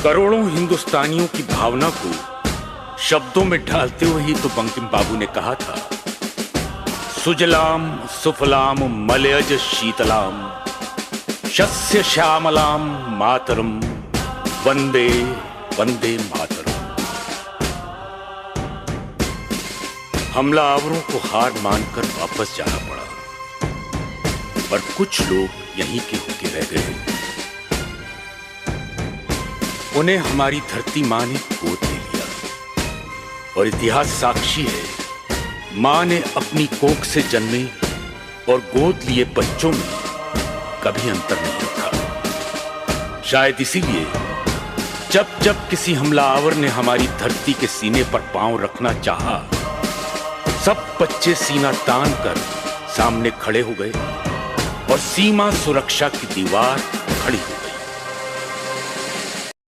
करोड़ों हिंदुस्तानियों की भावना को शब्दों में ढालते हुए ही तो बंकिम बाबू ने कहा था, सुजलाम सुफलाम मलयज शीतलाम शस्य श्यामलाम मातरम वंदे वंदे मातरम। हमलावरों को हार मानकर वापस जाना पड़ा, पर कुछ लोग यहीं के होके रह गए। उन्हें हमारी धरती मां ने गोद ले लिया, और इतिहास साक्षी है, मां ने अपनी कोख से जन्मे और गोद लिए बच्चों में कभी अंतर नहीं रखा। शायद इसीलिए जब जब किसी हमलावर ने हमारी धरती के सीने पर पांव रखना चाहा, सब बच्चे सीना तान कर सामने खड़े हो गए और सीमा सुरक्षा की दीवार खड़ी हो गई।